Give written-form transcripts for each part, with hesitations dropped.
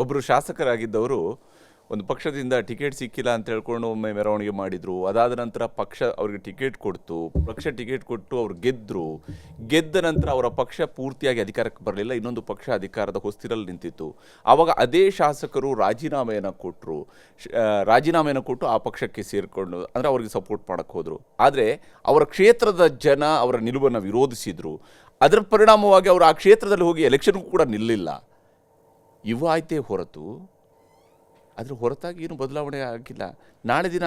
ಒಬ್ಬರು ಶಾಸಕರಾಗಿದ್ದವರು ಒಂದು ಪಕ್ಷದಿಂದ ಟಿಕೆಟ್ ಸಿಕ್ಕಿಲ್ಲ ಅಂತ ಹೇಳ್ಕೊಂಡು ಒಮ್ಮೆ ಮೆರವಣಿಗೆ ಮಾಡಿದರು. ಅದಾದ ನಂತರ ಪಕ್ಷ ಅವ್ರಿಗೆ ಟಿಕೆಟ್ ಕೊಡ್ತು, ಪಕ್ಷ ಟಿಕೆಟ್ ಕೊಟ್ಟು ಅವ್ರು ಗೆದ್ದ ನಂತರ ಅವರ ಪಕ್ಷ ಪೂರ್ತಿಯಾಗಿ ಅಧಿಕಾರಕ್ಕೆ ಬರಲಿಲ್ಲ, ಇನ್ನೊಂದು ಪಕ್ಷ ಅಧಿಕಾರದ ಹೊಸ್ತಿರಲ್ಲಿ ನಿಂತಿತ್ತು. ಆವಾಗ ಅದೇ ಶಾಸಕರು ರಾಜೀನಾಮೆಯನ್ನು ಕೊಟ್ಟು ಆ ಪಕ್ಷಕ್ಕೆ ಸೇರಿಕೊಂಡು ಅಂದರೆ ಅವ್ರಿಗೆ ಸಪೋರ್ಟ್ ಮಾಡೋಕ್ಕೆ ಹೋದರು. ಆದರೆ ಅವರ ಕ್ಷೇತ್ರದ ಜನ ಅವರ ನಿಲುವನ್ನು ವಿರೋಧಿಸಿದರು. ಅದರ ಪರಿಣಾಮವಾಗಿ ಅವರು ಆ ಕ್ಷೇತ್ರದಲ್ಲಿ ಹೋಗಿ ಎಲೆಕ್ಷನ್ಗೂ ಕೂಡ ನಿಲ್ಲಿಲ್ಲ. ಇವು ಆಯ್ತೇ ಹೊರತು ಅದ್ರ ಹೊರತಾಗಿ ಏನು ಬದಲಾವಣೆ ಆಗಿಲ್ಲ. ನಾಳೆ ದಿನ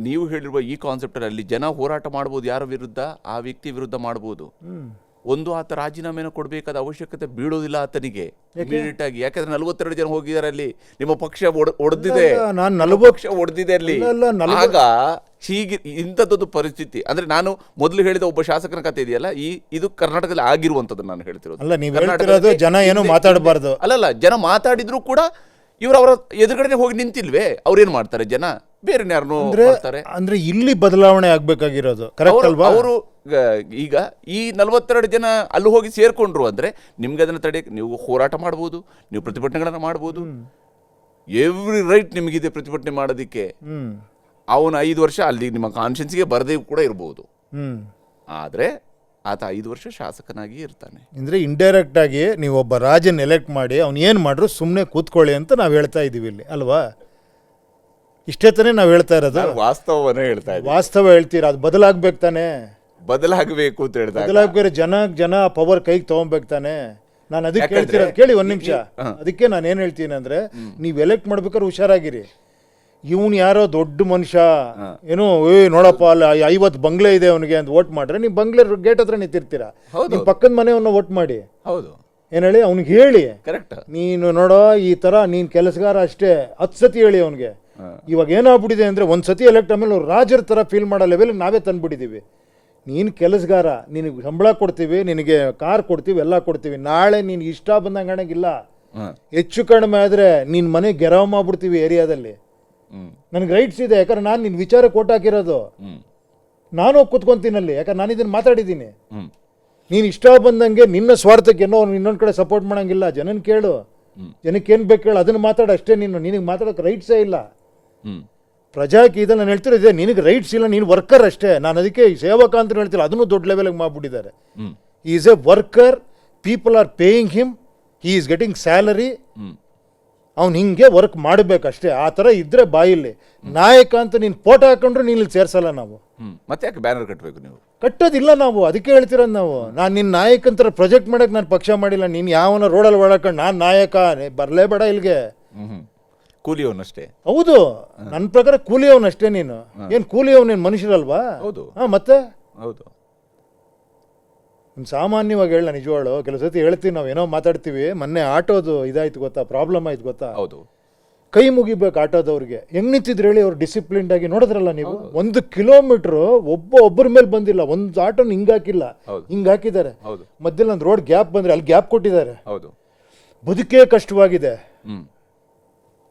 ನೀವು ಹೇಳಿರುವ ಈ ಕಾನ್ಸೆಪ್ಟಲ್ಲಿ ಜನ ಹೋರಾಟ ಮಾಡ್ಬೋದು, ಯಾರ ವಿರುದ್ಧ? ಆ ವ್ಯಕ್ತಿ ವಿರುದ್ಧ ಮಾಡ್ಬೋದು. ಒಂದು ಆತ ರಾಜೀನಾಮೆಯನ್ನು ಕೊಡಬೇಕಾದ ಅವಶ್ಯಕತೆ ಬೀಳೋದಿಲ್ಲ ಆತನಿಗೆ ಇಮಿಡಿಯೇಟ್ ಆಗಿ. ಯಾಕಂದ್ರೆ 42 ಜನ ಹೋಗಿದ್ದಾರೆ ಅಲ್ಲಿ, ನಿಮ್ಮ ಪಕ್ಷ ಒಡೆದಿದೆ, ಪಕ್ಷ ಒಡೆದಿದೆ ಅಲ್ಲಿ. ಆಗ ಹೀಗೆ ಇಂಥದ್ದೊಂದು ಪರಿಸ್ಥಿತಿ ಅಂದ್ರೆ ನಾನು ಮೊದಲು ಹೇಳಿದ ಒಬ್ಬ ಶಾಸಕನ ಕಥೆ ಇದೆಯಲ್ಲ, ಇದು ಕರ್ನಾಟಕದಲ್ಲಿ ಆಗಿರುವಂಥದ್ದು ನಾನು ಹೇಳ್ತಿರೋದು. ಜನ ಏನು ಮಾತಾಡಬಾರ್ದು. ಅಲ್ಲಲ್ಲ, ಜನ ಮಾತಾಡಿದ್ರು ಕೂಡ ಇವರು ಅವರ ಎದುರುಗಡೆ ಹೋಗಿ ನಿಂತಿಲ್ವೇ, ಅವ್ರೇನ್ ಮಾಡ್ತಾರೆ? ಜನ ಬೇರೆ ಯಾರನ್ನು ಮಾಡ್ತಾರೆ. ಅಂದ್ರೆ ಇಲ್ಲಿ ಬದಲಾವಣೆ ಆಗ್ಬೇಕಾಗಿರೋದು ಕರೆಕ್ಟ್ ಅಲ್ವಾ? ಅವರು ಈಗ ಈ 42 ಜನ ಅಲ್ಲಿ ಹೋಗಿ ಸೇರ್ಕೊಂಡ್ರು ಅಂದ್ರೆ ನಿಮ್ಗೆ ಅದನ್ನ ತಡೆ, ನೀವು ಹೋರಾಟ ಮಾಡ್ಬೋದು, ನೀವು ಪ್ರತಿಭಟನೆಗಳನ್ನ ಮಾಡ್ಬೋದು, ಎವ್ರಿ ರೈಟ್ ನಿಮಗಿದೆ ಪ್ರತಿಭಟನೆ ಮಾಡೋದಿಕ್ಕೆ. ಅವನು 5 ವರ್ಷ ಅಲ್ಲಿ ನಿಮ್ಮ ಕಾನ್ಶಿಯನ್ಸ್ಗೆ ಬರದೇ ಕೂಡ ಇರಬಹುದು. ಆದ್ರೆ ಆತ 5 ವರ್ಷ ಶಾಸಕನಾಗಿ ಇರ್ತಾನೆ. ಅಂದ್ರೆ ಇಂಡೈರೆಕ್ಟ್ ಆಗಿ ನೀವು ಒಬ್ಬ ರಾಜನ್ ಎಲೆಕ್ಟ್ ಮಾಡಿ ಅವ್ನು ಏನು ಮಾಡ್ರು ಸುಮ್ಮನೆ ಕೂತ್ಕೊಳ್ಳಿ ಅಂತ ನಾವು ಹೇಳ್ತಾ ಇದೀವಿ ಇಲ್ಲಿ ಅಲ್ವಾ? ಇಷ್ಟೇ ತಾನೇ ನಾವು ಹೇಳ್ತಾ ಇರೋದು. ವಾಸ್ತವವನ್ನೇ ಹೇಳ್ತಾ ಇದ್ದೀವಿ. ವಾಸ್ತವ ಹೇಳ್ತೀರಾ, ಅದು ಬದಲಾಗ್ಬೇಕು ತಾನೆ. ಬದಲಾಗಬೇಕು ಅಂತ ಹೇಳಿದಾಗ ಬದಲಾಗಬೇರೆ, ಜನ ಪವರ್ ಕೈಗೆ ತಗೊಂಬೇಕು ತಾನೆ. ನಾನು ಅದಕ್ಕೆ ಹೇಳ್ತಿರೋದು ಕೇಳಿ ಒಂದ್ ನಿಮಿಷ. ಅದಕ್ಕೆ ನಾನು ಏನು ಹೇಳ್ತೀನಿ ಅಂದ್ರೆ, ನೀವು ಎಲೆಕ್ಟ್ ಮಾಡ್ಬೇಕಾದ್ರೆ ಹುಷಾರಾಗಿರಿ. ಇವನು ಯಾರೋ ದೊಡ್ಡ ಮನುಷ್ಯ ಏನೋ ನೋಡಪ್ಪ ಅಲ್ಲ 50 ಬಂಗ್ಲೆ ಇದೆ ಅವನಿಗೆ ಅಂತ ವೋಟ್ ಮಾಡ್ರೆ ನೀವು ಬಂಗ್ಲೆ ಗೇಟ್ ಹತ್ರ ನಿಂತಿರ್ತೀರಾ. ನಿಮ್ಮ ಪಕ್ಕದ ಮನೆಯವ್ರನ್ನ ವೋಟ್ ಮಾಡಿ. ಹೌದು, ಏನ್ ಹೇಳಿ ಅವ್ನಿಗೆ ಹೇಳಿ, ಕರೆಕ್ಟ್, ನೀನು ನೋಡೋ ಈ ತರ ನೀನ್ ಕೆಲಸಗಾರ ಅಷ್ಟೇ. 10 ಸತಿ ಹೇಳಿ ಅವನಿಗೆ. ಇವಾಗ ಏನಾಗ್ಬಿಟ್ಟಿದೆ ಅಂದ್ರೆ, ಒಂದ್ ಸತಿ ಎಲೆಕ್ಟ್ ಆಮೇಲೆ ರಾಜರ ತರ ಫೀಲ್ ಮಾಡೋ ಲೆವೆಲ್ ನಾವೇ ತಂದ್ಬಿಟ್ಟಿದೀವಿ. ನೀನು ಕೆಲಸಗಾರ, ನಿನಗೆ ಸಂಬಳ ಕೊಡ್ತೀವಿ, ನಿನಗೆ ಕಾರ್ ಕೊಡ್ತೀವಿ, ಎಲ್ಲ ಕೊಡ್ತೀವಿ. ನಾಳೆ ನೀನು ಇಷ್ಟ ಬಂದಂಗೆ ಕಾಣಂಗಿಲ್ಲ, ಹೆಚ್ಚು ಕಡಿಮೆ ಆದ್ರೆ ನಿನ್ ಮನೆ ಗೆರವ್ ಮಾಡ್ಬಿಡ್ತೀವಿ ಏರಿಯಾದಲ್ಲಿ. ನನಗೆ ರೈಟ್ಸ್ ಇದೆ, ಯಾಕಂದ್ರೆ ನಾನು ನಿನ್ನ ವಿಚಾರಕ್ಕೆ ಓಟ್ ಹಾಕಿರೋದು. ನಾನು ಕೂತ್ಕೊಂತೀನಲ್ಲಿ, ಯಾಕಂದ್ರೆ ನಾನು ಇದನ್ನು ಮಾತಾಡಿದ್ದೀನಿ. ನೀನು ಇಷ್ಟ ಬಂದಂಗೆ ನಿನ್ನ ಸ್ವಾರ್ಥಕ್ಕೆ ಏನೋ ಇನ್ನೊಂದು ಕಡೆ ಸಪೋರ್ಟ್ ಮಾಡಂಗಿಲ್ಲ. ಜನನ್ ಕೇಳು, ಜನಕ್ಕೆ ಏನು ಬೇಕು ಹೇಳು, ಅದನ್ನು ಮಾತಾಡು ಅಷ್ಟೇ. ನಿನಗೆ ಮಾತಾಡೋಕೆ ರೈಟ್ಸೇ ಇಲ್ಲ. ಪ್ರಜಾಕಿ ಇದೆ ನಾನು ಹೇಳ್ತಿರೋದೆ, ನಿನಗೆ ರೈಟ್ಸ್ ಇಲ್ಲ, ನೀನು ವರ್ಕರ್ ಅಷ್ಟೇ. ನಾನು ಅದಕ್ಕೆ ಸೇವಕ ಅಂತ ಹೇಳ್ತಿಲ್ಲ, ಅದನ್ನು ದೊಡ್ಡ ಲೆವೆಲ್ಗೆ ಮಾಡ್ಬಿಟ್ಟಿದ್ದಾರೆ. Is a worker, people are paying him, he is getting salary. ಅವ್ನು ಹಿಂಗೆ ವರ್ಕ್ ಮಾಡಬೇಕಷ್ಟೇ. ಆ ಥರ ಇದ್ರೆ ಬಾಯಿಲ್ಲಿ ನಾಯಕ ಅಂತ ನೀನು ಫೋಟೋ ಹಾಕೊಂಡ್ರೆ ನೀನು ಇಲ್ಲಿ ಸೇರ್ಸಲ್ಲ ನಾವು. ಮತ್ತೆ ಯಾಕೆ ಬ್ಯಾನರ್ ಕಟ್ಟಬೇಕು? ನೀವು ಕಟ್ಟೋದಿಲ್ಲ ನಾವು, ಅದಕ್ಕೆ ಹೇಳ್ತಿರೋದು ನಾವು. ನಾನು ನಿನ್ನ ನಾಯಕ ಅಂತ ಪ್ರೊಜೆಕ್ಟ್ ಮಾಡಕ್ಕೆ ನಾನು ಪಕ್ಷ ಮಾಡಿಲ್ಲ. ನೀನು ಯಾವನ ರೋಡಲ್ಲಿ ಒಳಕೊಂಡು ನಾನು ನಾಯಕ ಬರಲೇಬೇಡ ಇಲ್ಲಿಗೆ. ಕೂಲಿಯವನಷ್ಟೇ. ಹೌದು, ನನ್ನ ಪ್ರಕಾರ ಕೂಲಿಯವನಷ್ಟೇ. ನೀನು ಏನು ಕೂಲಿಯವನೇನು ಮನುಷ್ಯರಲ್ವಾ? ಹೌದು. ಮತ್ತೆ ಹೌದು, ಸಾಮಾನ್ಯವಾಗಿ ಹೇಳ, ನಿಜವಾಳು ಕೆಲವು ಸತಿ ಹೇಳ್ತೀವಿ ನಾವು, ಏನೋ ಮಾತಾಡ್ತೀವಿ. ಮೊನ್ನೆ ಆಟೋದು ಇದಾಯ್ತು ಗೊತ್ತಾ, ಪ್ರಾಬ್ಲಮ್ ಆಯ್ತು ಗೊತ್ತಾ? ಹೌದು. ಕೈ ಮುಗಿಬೇಕು ಆಟೋದವ್ರಿಗೆ. ಹೆಂಗ್ ನಿಂತಿದ್ರು ಹೇಳಿ ಅವ್ರು, ಡಿಸಿಪ್ಲಿನ್ಡ್ ಆಗಿ. ನೋಡಿದ್ರಲ್ಲ ನೀವು, 1 ಕಿಲೋಮೀಟರ್ ಒಬ್ಬರ ಮೇಲೆ ಬಂದಿಲ್ಲ, ಒಂದು ಆಟೋನ ಹಿಂಗಾಕಿಲ್ಲ, ಹಿಂಗ್ ಹಾಕಿದ್ದಾರೆ. ಮಧ್ಯದಲ್ಲಿ ಒಂದು ರೋಡ್ ಗ್ಯಾಪ್ ಬಂದ್ರೆ ಅಲ್ಲಿ ಗ್ಯಾಪ್ ಕೊಟ್ಟಿದ್ದಾರೆ. ಬದುಕೇ ಕಷ್ಟವಾಗಿದೆ.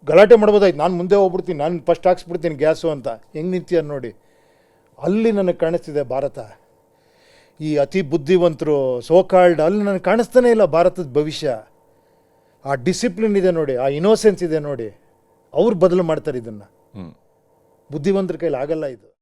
ಗಲಾಟೆ ಮಾಡ್ಬೋದಾಯ್ತು, ನಾನು ಮುಂದೆ ಹೋಗ್ಬಿಡ್ತೀನಿ, ನಾನು ಫಸ್ಟ್ ಹಾಕ್ಸ್ಬಿಡ್ತೀನಿ ಗ್ಯಾಸು ಅಂತ. ಹೆಂಗ್ ನಿಂತೀಯ ನೋಡಿ. ಅಲ್ಲಿ ನನಗೆ ಕಾಣಿಸ್ತಿದೆ ಭಾರತ. ಈ ಅತಿ ಬುದ್ಧಿವಂತರು ಸೋಕಾಲ್ಡ್, ಅಲ್ಲಿ ನನಗೆ ಕಾಣಿಸ್ತಾನೆ ಇಲ್ಲ ಭಾರತದ ಭವಿಷ್ಯ. ಆ ಡಿಸಿಪ್ಲಿನ್ ಇದೆ ನೋಡಿ, ಆ ಇನೋಸೆನ್ಸ್ ಇದೆ ನೋಡಿ, ಅವ್ರು ಬದಲು ಮಾಡ್ತಾರೆ ಇದನ್ನು. ಬುದ್ಧಿವಂತರ ಕೈಲಿ ಆಗಲ್ಲ ಇದು.